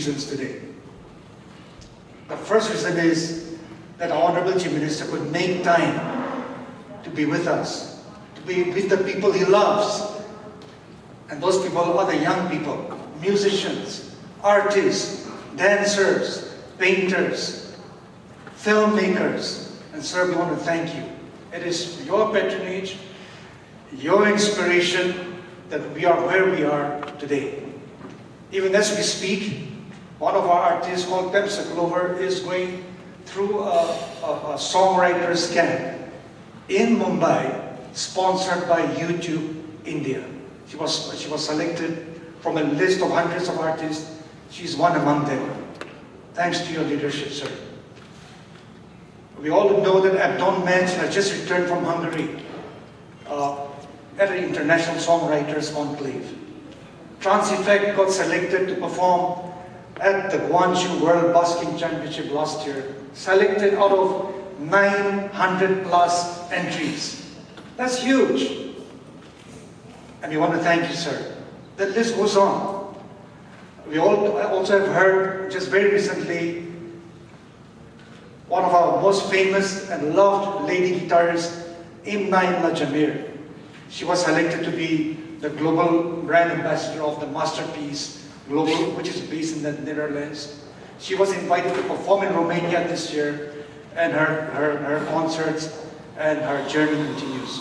reasons today. The first reason is that our Honorable Chief Minister could make time to be with us, to be with the people he loves. And those people are the young people, musicians, artists, dancers, painters, filmmakers. And sir, we want to thank you. It is your patronage, your inspiration that we are where we are today. Even as we speak, one of our artists called Pepsa Clover is going through a songwriter's camp in Mumbai, sponsored by YouTube India. She was selected from a list of hundreds of artists. She's one among them. Thanks to your leadership, sir. We all know that Abdon Menc has just returned from Hungary at an international songwriters conclave. Trans Effect got selected to perform at the Guangzhou World Busking Championship last year, selected out of 900 plus entries. That's huge. And we want to thank you, sir. The list goes on. We all also have heard just very recently one of our most famous and loved lady guitarists, Imna Jamir. She was selected to be the global brand ambassador of the Masterpiece Global, which is based in the Netherlands. She was invited to perform in Romania this year, and her concerts and her journey continues.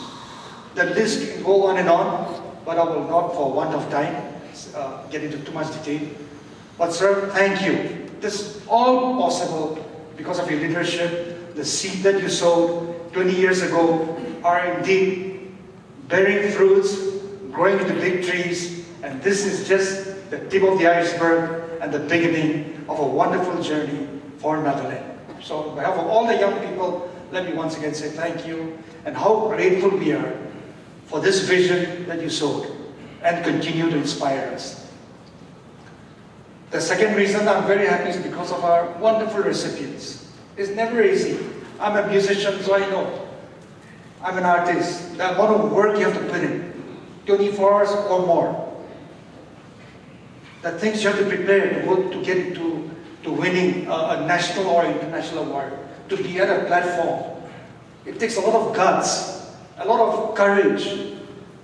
The list can go on and on, but I will not, for want of time, get into too much detail. But sir, thank you. This is all possible because of your leadership. The seed that you sowed 20 years ago are indeed bearing fruits, growing into big trees, and this is just the tip of the iceberg and the beginning of a wonderful journey for Nagaland. So on behalf of all the young people, let me once again say thank you and how grateful we are for this vision that you sowed and continue to inspire us. The second reason I'm very happy is because of our wonderful recipients. It's never easy. I'm a musician, so I know. I'm an artist. The amount of work you have to put in, 24 hours or more. The things you have to prepare to go to get into winning a national or international award, to be at a platform. It takes a lot of guts, a lot of courage,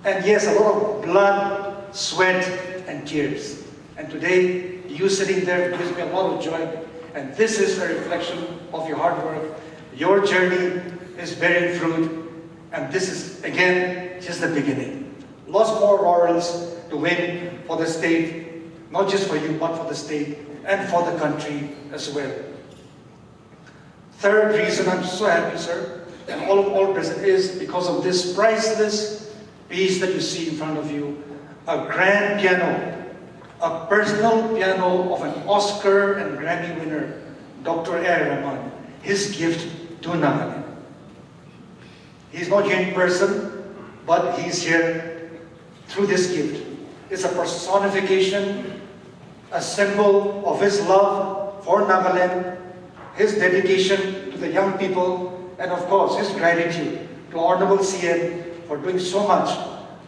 and yes, a lot of blood, sweat, and tears. And today, you sitting there gives me a lot of joy, and this is a reflection of your hard work. Your journey is bearing fruit, and this is, again, just the beginning. Lots more laurels to win for the state, not just for you, but for the state and for the country as well. Third reason I'm so happy, sir, and all present is because of this priceless piece that you see in front of you, a grand piano, a personal piano of an Oscar and Grammy winner, Dr. A. Rahman, his gift to Nagaland. He's not here in person, but he's here through this gift. It's a personification, a symbol of his love for Nagaland, his dedication to the young people, and of course, his gratitude to Honorable CN for doing so much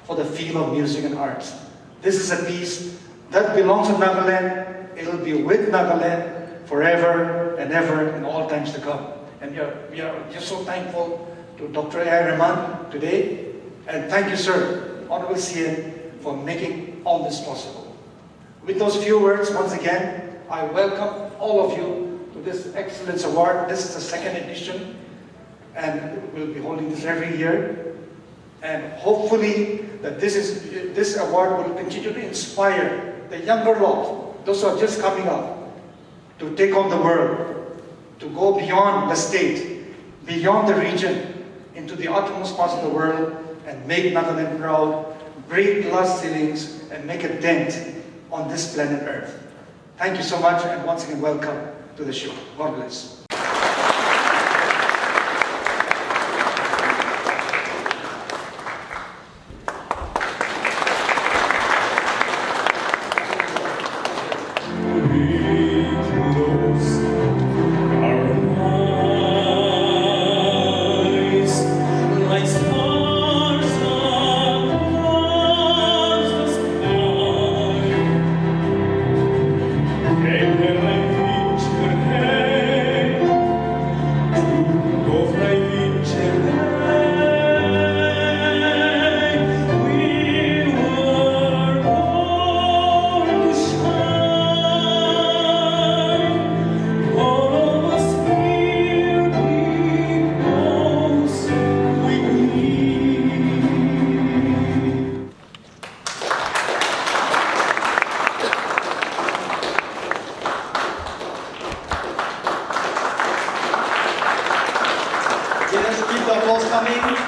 for the field of music and arts. This is a piece that belongs to Nagaland. It will be with Nagaland forever and ever and all times to come. And we are just so thankful to Dr. A. Rahman today. And thank you, sir, Honorable CN, for making all this possible. With those few words, once again, I welcome all of you to this Excellence Award. This is the second edition, and we'll be holding this every year. And hopefully that this award will continue to inspire the younger lot, those who are just coming up, to take on the world, to go beyond the state, beyond the region, into the uttermost parts of the world, and make Nagaland proud, break glass ceilings, and make a dent on this planet Earth. Thank you so much, and once again, welcome to the show. God bless. Amen. coming.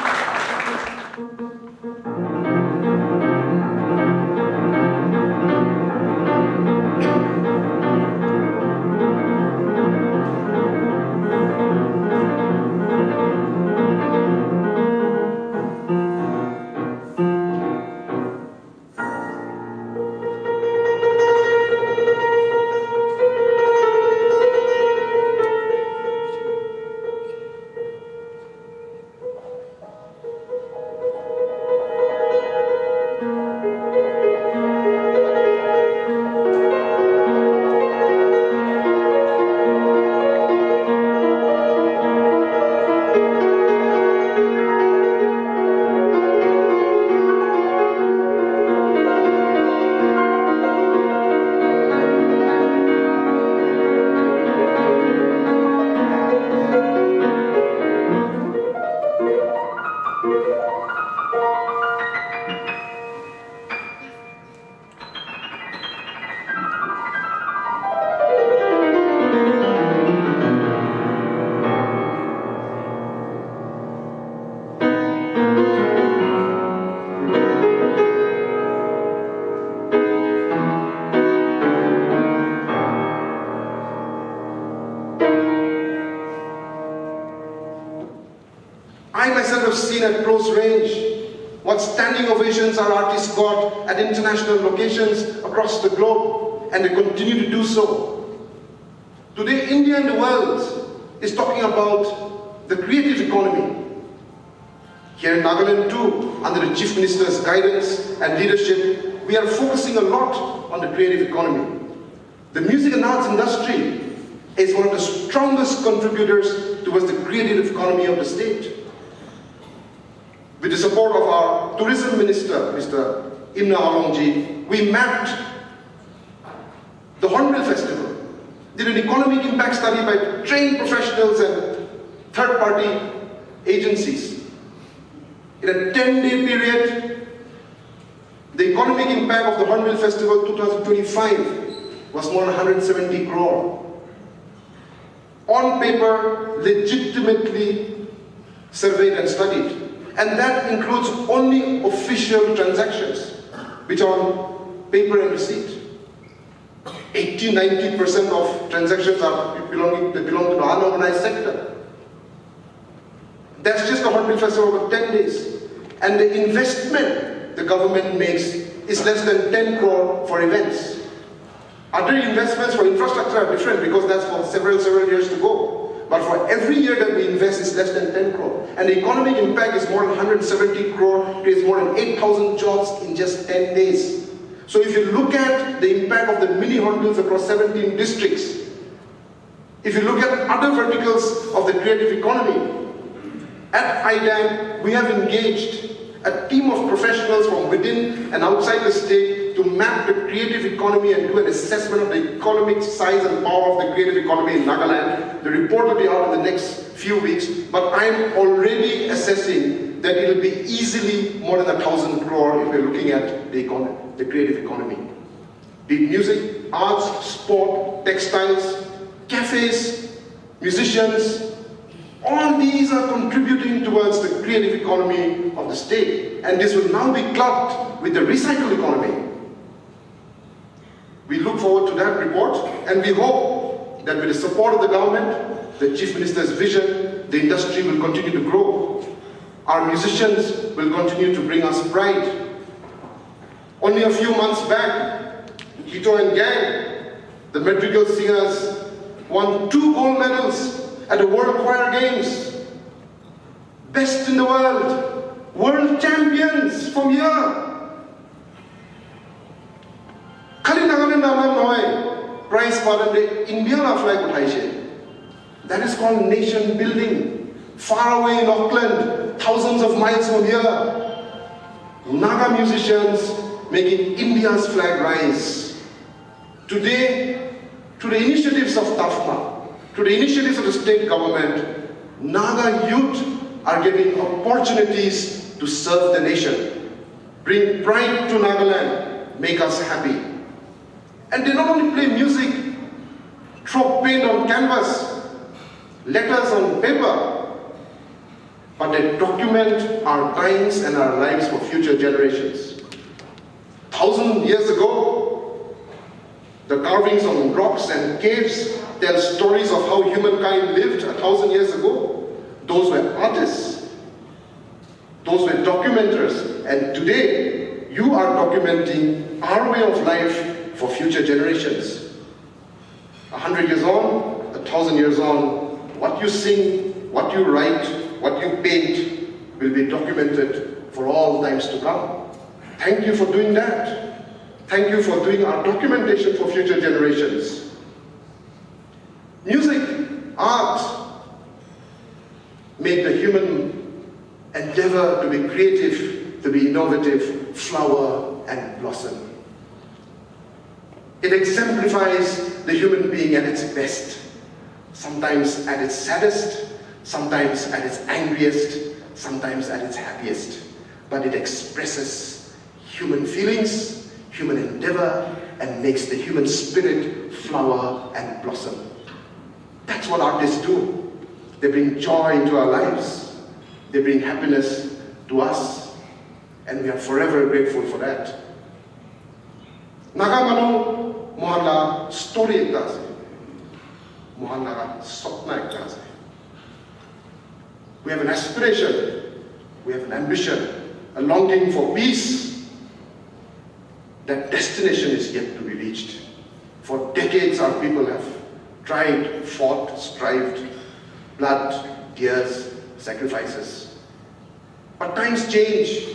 I myself have seen at close range what standing ovations our artists got at international locations across the globe, and they continue to do so. Today, India and the world is talking about the creative economy. Here in Nagaland too, under the Chief Minister's guidance and leadership, we are focusing a lot on the creative economy. The music and arts industry is one of the strongest contributors towards the creative economy of the state. With the support of our tourism minister, Mr. Imna Alongji, we mapped the Hornbill Festival, did an economic impact study by trained professionals and third-party agencies. In a 10-day period, the economic impact of the Hornbill Festival 2025 was more than 170 crore. On paper, legitimately surveyed and studied. And that includes only official transactions, which are on paper and receipt. 80–90% of transactions belong to the unorganized sector. That's just the Hornbill Festival over 10 days. And the investment the government makes is less than 10 crore for events. Other investments for infrastructure are different because that's for several years to go. But for every year that we invest, it's less than 10 crore. And the economic impact is more than 170 crore, creates more than 8,000 jobs in just 10 days. So if you look at the impact of the mini hornbills across 17 districts, if you look at other verticals of the creative economy, at IDAM, we have engaged a team of professionals from within and outside the state to map the creative economy and do an assessment of the economic size and power of the creative economy in Nagaland. The report will be out in the next few weeks, but I'm already assessing that it will be easily more than 1,000 crore if we're looking at the economy, the creative economy. Be it music, arts, sport, textiles, cafes, musicians, all these are contributing towards the creative economy of the state, and this will now be clubbed with the recycle economy. We look forward to that report, and we hope that with the support of the government, the Chief Minister's vision, the industry will continue to grow. Our musicians will continue to bring us pride. Only a few months back, Hito and Gang, the madrigal singers, won 2 gold medals at the World Choir Games. Best in the world champions from here. Khali Nagaland naam noy, prize for the India flag uthai. That is called nation building. Far away in Auckland, thousands of miles from here, Naga musicians making India's flag rise. Today, through the initiatives of Tafma, through the initiatives of the state government, Naga youth are getting opportunities to serve the nation, bring pride to Nagaland, make us happy. And they not only play music, throw paint on canvas, letters on paper, but they document our times and our lives for future generations. 1,000 years ago, the carvings on rocks and caves tell stories of how humankind lived 1,000 years ago. Those were artists. Those were documenters. And today, you are documenting our way of life for future generations. 100 years on, 1,000 years on, what you sing, what you write, what you paint will be documented for all times to come. Thank you for doing that. Thank you for doing our documentation for future generations. Music, art, make the human endeavor to be creative, to be innovative, flower and blossom. It exemplifies the human being at its best, sometimes at its saddest, sometimes at its angriest, sometimes at its happiest. But it expresses human feelings, human endeavor, and makes the human spirit flower and blossom. That's what artists do. They bring joy into our lives. They bring happiness to us. And we are forever grateful for that. Nagamano mohalla story ekta ase. Mohalla sapna ekta ase. We have an aspiration, we have an ambition, a longing for peace. That destination is yet to be reached. For decades our people have tried, fought, strived, blood, tears, sacrifices. But times change.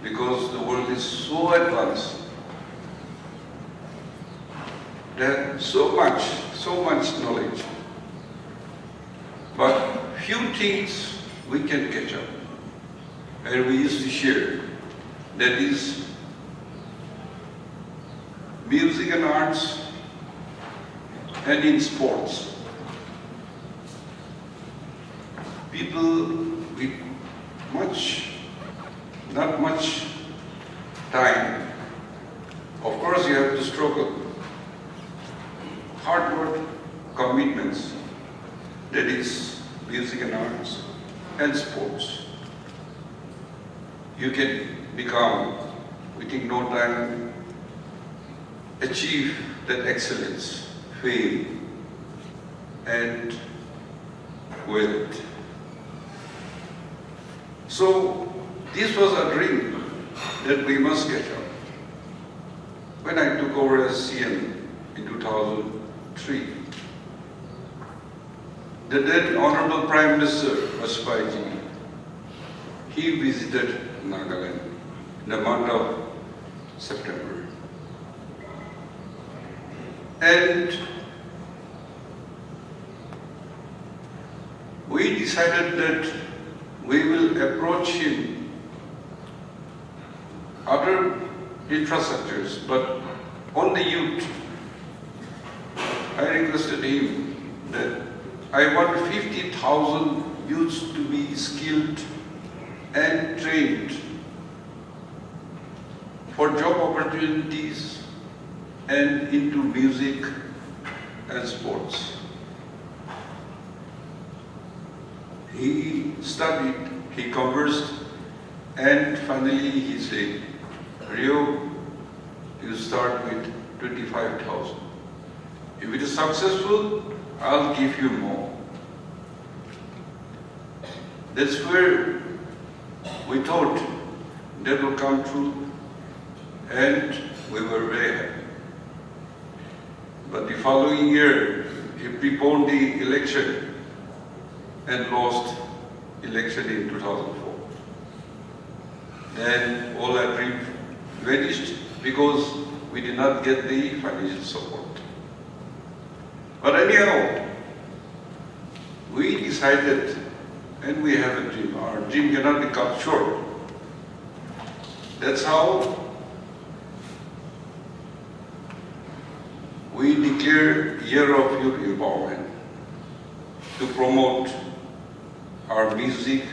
because the world is so advanced. There's so much knowledge. But few things we can catch up. And we used to share. That is music and arts and in sports. People with not much time. Of course you have to struggle. Hard work, commitments. That is music and arts and sports. You can become, within no time, achieve that excellence, fame, and wealth. So, this was a dream that we must catch up. When I took over as CM in 2003, the then Honorable Prime Minister Aspirational, he visited Nagaland in the month of September. And we decided that we will approach him other infrastructures, but on the youth. I requested him that I want 50,000 youths to be skilled and trained for job opportunities and into music and sports. He studied, he conversed, and finally he said, Rio, you start with 25,000. If it is successful, I'll give you more. That's where we thought that will come true, and we were very happy. But the following year, he preponed the election and lost election in 2004. Then all our dream vanished because we did not get the financial support. But anyhow, we decided, and we have a dream. Our dream cannot be cut short. That's how we declare Year of Youth Empowerment to promote our music,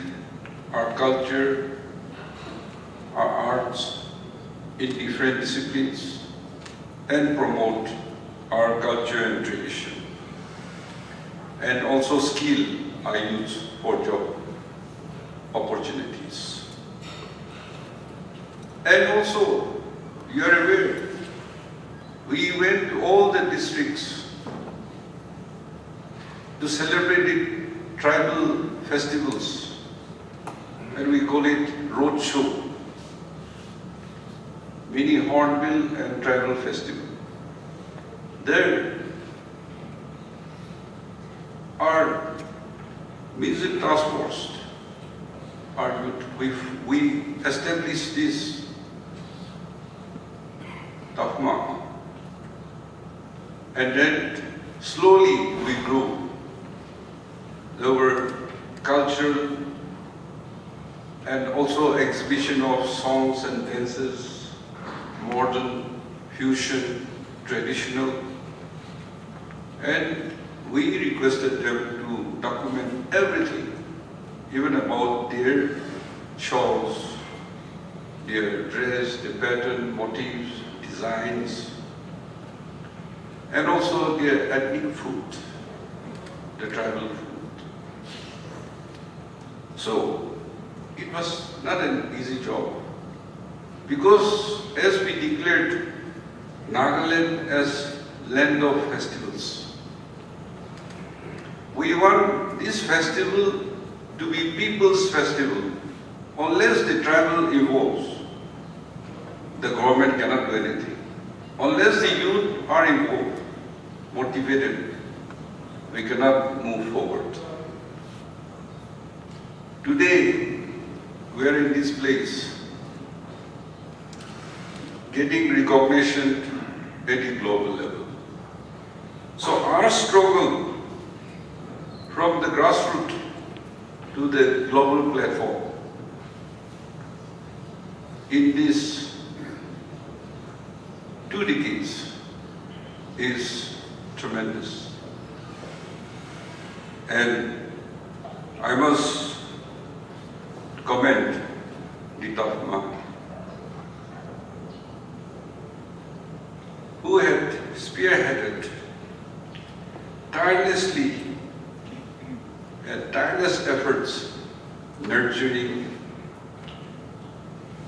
our culture, our arts in different disciplines, and promote our culture and tradition, and also skill our youth for job opportunities. And also, you are aware, we went to all the districts to celebrate the tribal festivals, and we call it road show, mini hornbill and tribal festival. There, our music task force, our youth, we established this Tafma, and then slowly we grew. There were cultural and also exhibition of songs and dances, modern, fusion, traditional, and we requested them to document everything, even about their shawls, their dress, the pattern, motifs, designs, and also their ethnic food, the tribal food. So, it was not an easy job, because as we declared Nagaland as land of festivals, we want this festival to be people's festival. Unless the tribal evolves, the government cannot do anything. Unless the youth are involved, motivated, we cannot move forward. Today, we are in this place getting recognition at a global level. So our struggle from the grassroots to the global platform in these 2 decades is tremendous. And I must commend the Tafma, who had spearheaded tirelessly and tireless efforts nurturing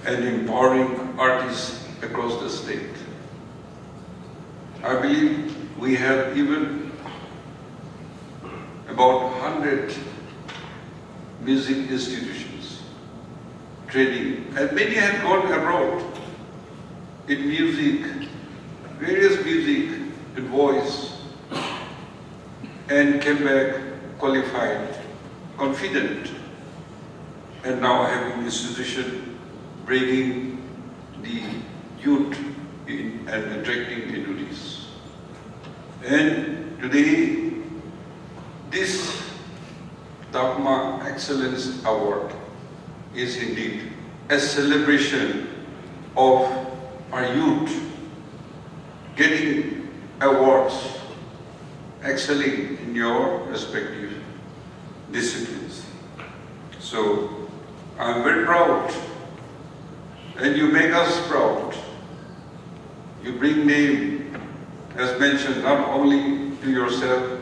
and empowering artists across the state. I believe we have even about 100 music institutions training, and many have gone abroad in music, various music and voice, and came back qualified, confident, and now having institution bringing the youth in and attracting into this. And today, this Tafma Excellence Award is indeed a celebration of our youth getting awards, excelling in your respective disciplines. So I'm very proud, and you make us proud. You bring name, as mentioned, not only to yourself,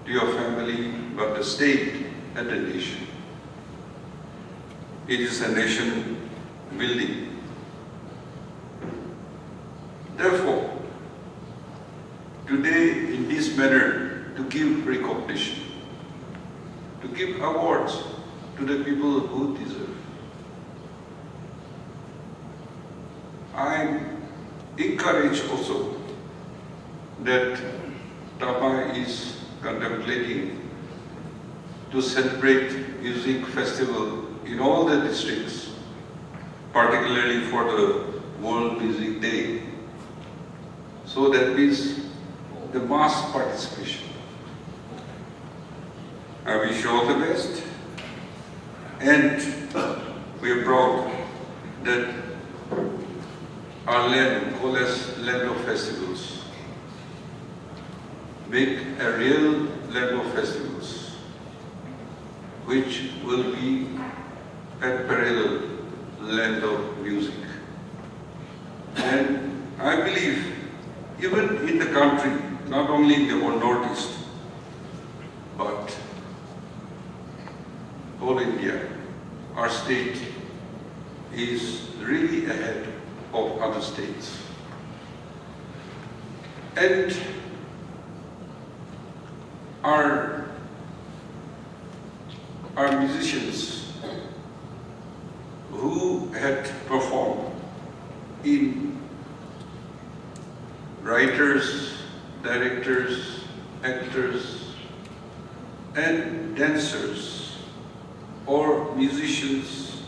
to your family, but the state and the nation. It is a nation building. Therefore, today in this manner, to give recognition, to give awards to the people who deserve. I encourage also that Tafma is contemplating to celebrate music festival in all the districts, particularly for the World Music Day. So that means the mass participation. I wish you all the best, and we are proud that our land, called as Land of Festivals, make a real land of festivals, which will be a parallel land of music. And I believe even in the country, not only in the Northeast, but whole India, our state is really ahead of other states. And our musicians who had performed in writers, directors, actors, and dancers, or musicians,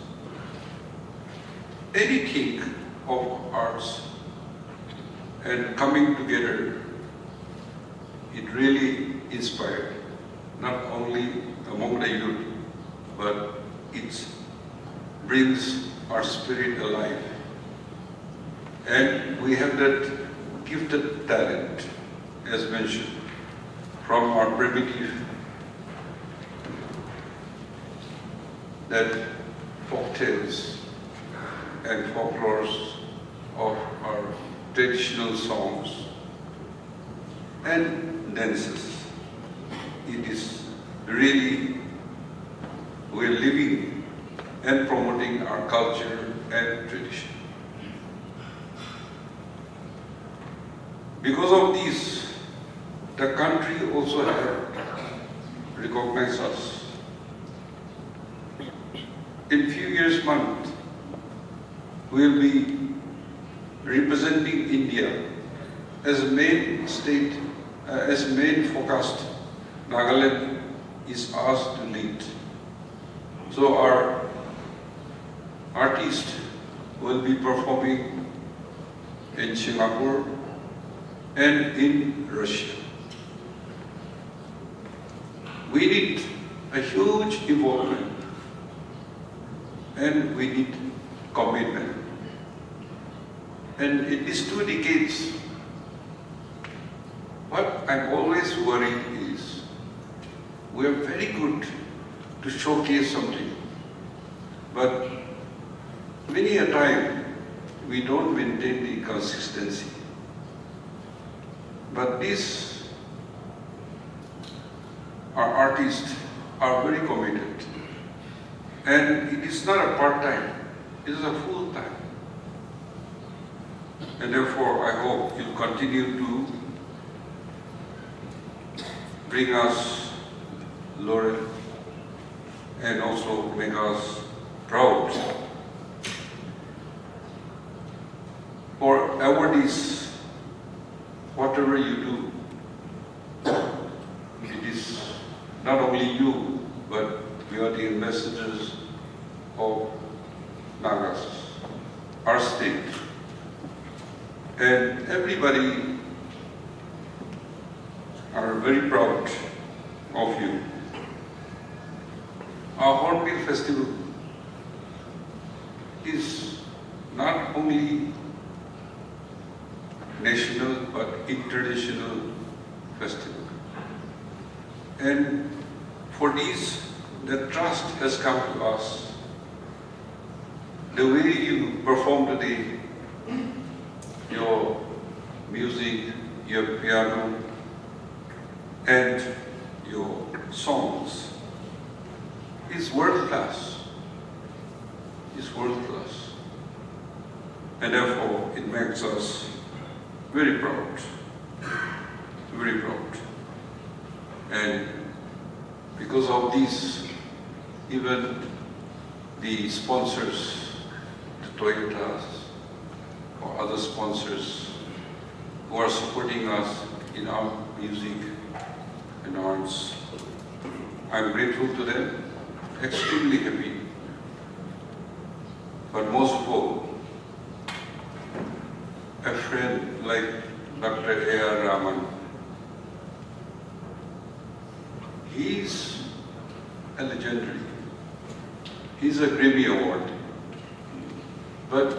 anything of arts, and coming together, it really inspired, not only among the youth, but it brings our spirit alive. And we have that gifted talent, as mentioned, from our primitive, that folk tales and folklores of our traditional songs and dances. It is really, we're living and promoting our culture and tradition. Because of this, the country also has recognized us. In few years' month, we will be representing India as a main state, as main focused. Nagaland is asked to lead. So our artists will be performing in Singapore, and in Russia. We need a huge involvement, and we need commitment. And in these 2 decades, what I'm always worried is we are very good to showcase something, but many a time we don't maintain the consistency. But these our artists are very committed, and it is not a part-time, it is a full-time. And therefore, I hope you'll continue to bring us laurel and also make us proud. For awardees, whatever you do, it is not only you, but you are the ambassadors of Nagas, our state. And everybody are very proud of you. Our Hornbill Festival is not only national but international festival. And for this, the trust has come to us. The way you perform today, your music, your piano, and your songs is world class. Is world class. And therefore, it makes us very proud. Very proud. And because of this, even the sponsors, the Toyotas, or other sponsors who are supporting us in our music and arts, I'm grateful to them, extremely happy. But most of all, a friend like Dr. A.R. Raman, he's a legendary. He's a Grammy Award. But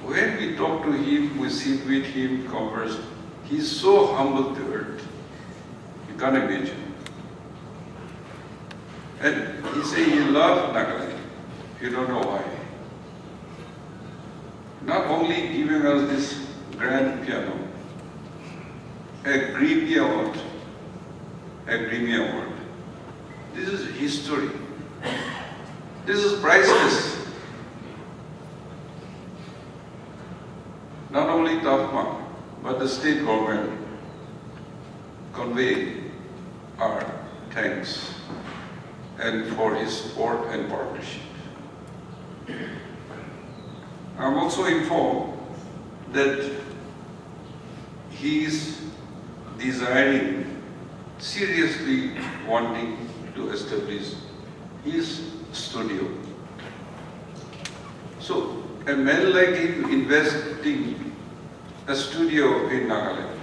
when we talk to him, we sit with him, converse, he's so humble to earth. You can't imagine. And he said he loved Nagaland. You don't know why. Not only giving us this grand piano, a Grammy Award, a Grammy Award. This is history. This is priceless. Not only Tafma, but the state government convey our thanks and for his support and partnership. I'm also informed that he is desiring, seriously wanting to establish his studio. So, a man like him investing a studio in Nagaland.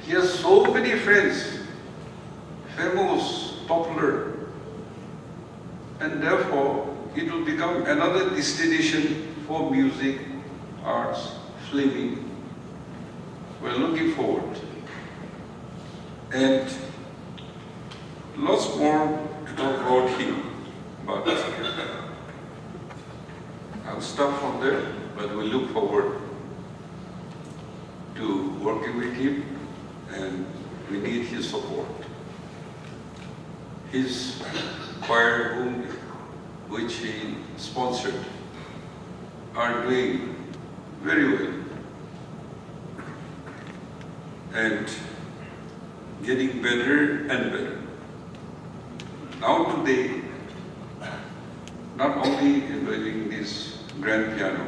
He has so many friends, famous, popular, and therefore it will become another destination for music, arts, filming. We're looking forward. And lots more to talk about him, but I'll stop from there, but we look forward to working with him, and we need his support. His choir, which he sponsored, are doing very well and getting better and better. Now today, not only enjoying this grand piano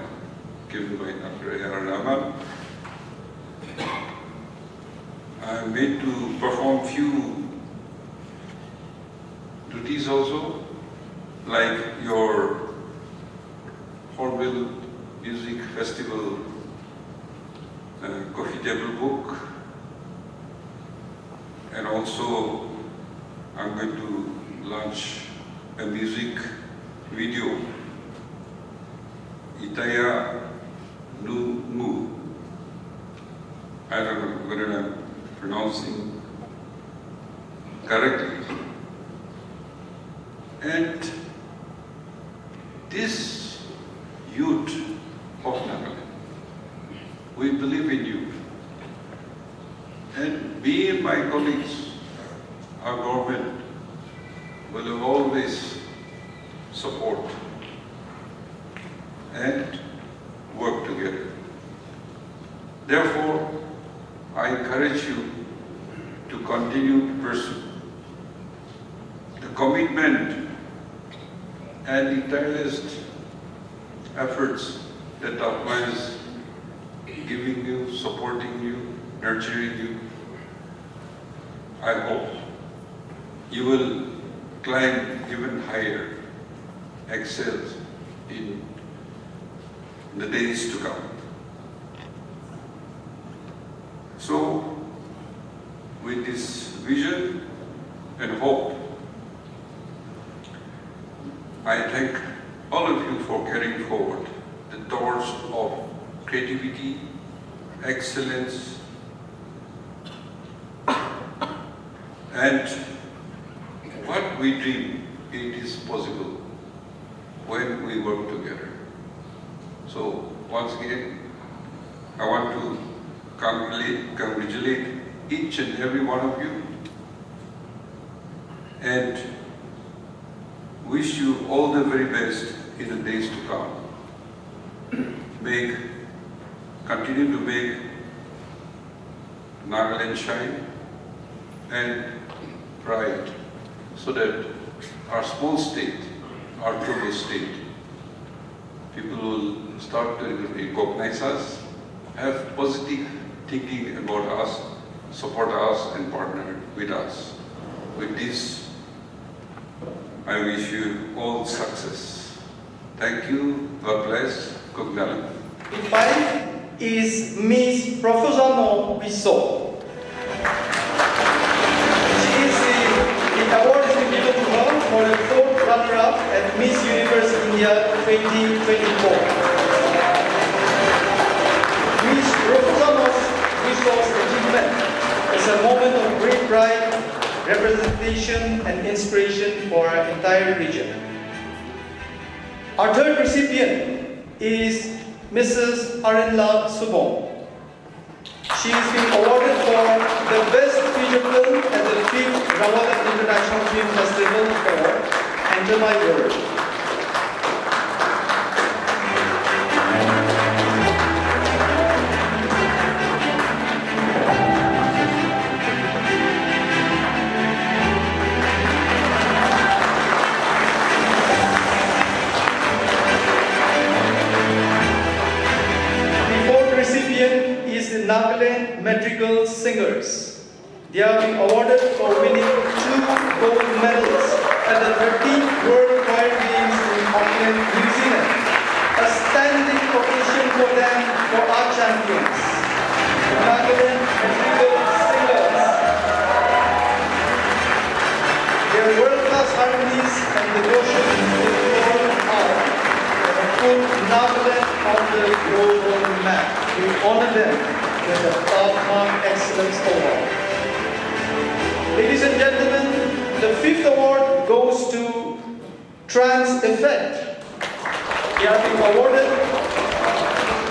given by Dr. A.R. Raman, I am made to perform few duties also, like your Hornbill Music Festival coffee table book, and also I'm going to launch a music video, Itaya Nu. I don't know whether I'm pronouncing correctly. And this youth of Nagaland, we believe in you. And me and my colleagues, our government, will always support and work together. Therefore, I encourage you to continue to pursue the commitment and the tireless efforts that Tafma is giving you, supporting you, nurturing you. I hope you will climb even higher, excel in the days to come. So, with this vision and hope, I thank all of you for carrying forward the torch of creativity, excellence, and what we dream, it is possible when we work together. So once again, I want to congratulate each and every one of you and wish you all the very best in the days to come. Continue to make Nagaland shine and bright so that our small state, our global state, people will start to recognize us, have positive thinking about us, support us and partner with us. With this, I wish you all success. Thank you. God bless. Kugnalan. Five is Miss Professional Biso. The award is given to her for the fourth runner-up at Miss Universe India 2024. Miss Professional Biso's achievement is a moment of great pride, representation and inspiration for our entire region. Our third recipient is Mrs. Arinla Subong. She is being awarded for the Best Feature Film at the 5th Rawalak International Film Festival for Enter My World. Nagaland Madrigal Singers. They are being awarded for winning 2 gold medals at the 13th World Choir Games in Auckland, New Zealand. A standing occasion for them, for our champions, the Nagaland Madrigal Singers. Their world-class harmonies and devotion to the Lord are put Nagaland on the global map. We honor them with the Tafma Excellence Award. Ladies and gentlemen, the 5th award goes to Trans Effect. They are being awarded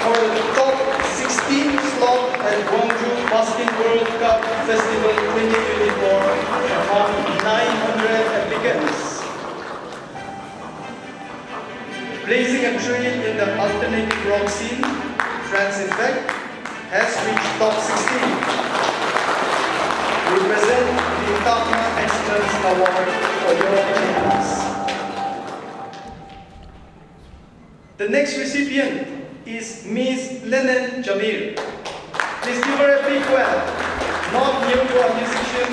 for the top 16 slot at Gwangju Basking World Cup Festival 2024 among 900 applicants. Blazing a trail in the alternative rock scene, Trans Effect has reached top 16. We present the Tafma Excellence Award for your achievements. The next recipient is Ms. Lennon Jamil. Please give her a big clap. Not new to our musician,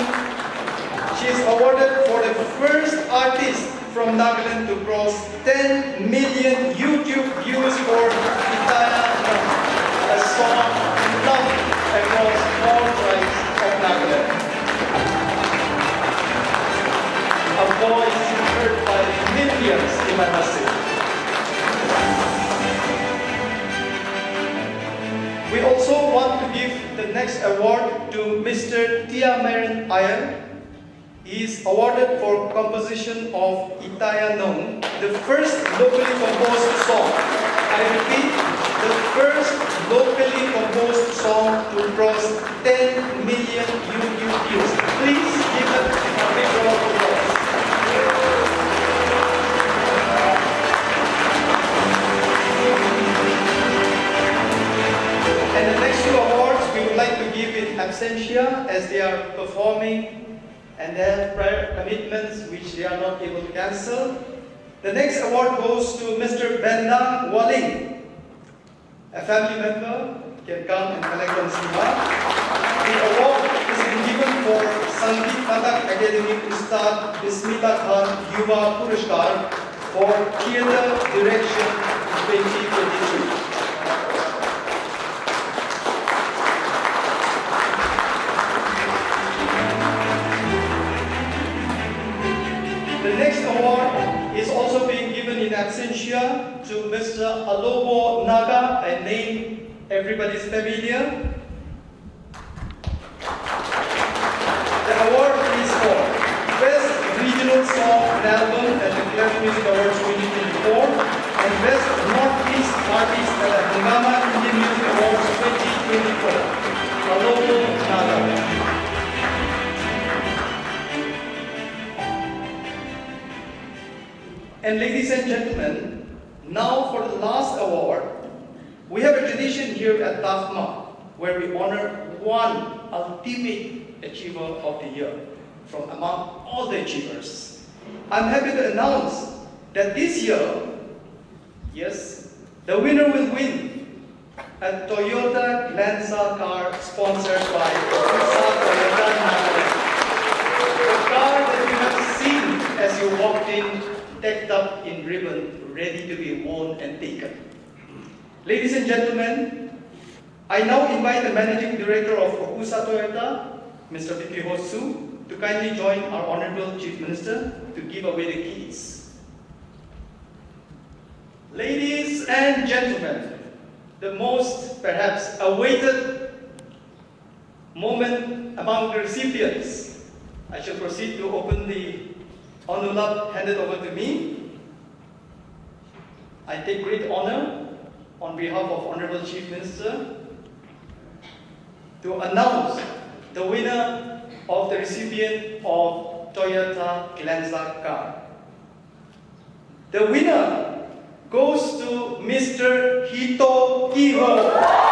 she is awarded for the first artist from Nagaland to cross 10 million YouTube views for guitar We also want to give the next award to Mr. Tiamaran Iyer. He is awarded for composition of Itayanong, the first locally composed song. I repeat, the first locally composed song to cross 10 million YouTube views. Please give it a big round of applause. And the next two awards we would like to give in absentia as they are performing and they have prior commitments which they are not able to cancel. The next award goes to Mr. Bendang Waling. A family member can come and collect on Siva. The award is been given for Sangeet Patak Academic Ustad Bismillah Khan Yuva Purushkar for Theatre Direction 2023. The next award is also being given in absentia to Mr. Alobo Naga, a name everybody's familiar. The award is for Best Regional Song and Album at the Clef Music Awards 2024 and Best Northeast Artist at the Hungama Indian Music Awards 2024. Alobo Naga. And ladies and gentlemen, now for the last award, we have a tradition here at Tafma where we honor one ultimate achiever of the year from among all the achievers. I'm happy to announce that this year, yes, the winner will win a Toyota Glanza car sponsored by Toyota Nagaland. The car that you have seen as you walked in, decked up in ribbon, ready to be worn and taken. Ladies and gentlemen, I now invite the Managing Director of Okusa Toyota, Mr. Vicky Hosu, to kindly join our Honorable Chief Minister to give away the keys. Ladies and gentlemen, the most perhaps awaited moment among the recipients. I shall proceed to open the envelope handed over to me. I take great honor on behalf of Honorable Chief Minister to announce the winner of the recipient of Toyota Glanza car. The winner goes to Mr. Hito Iho.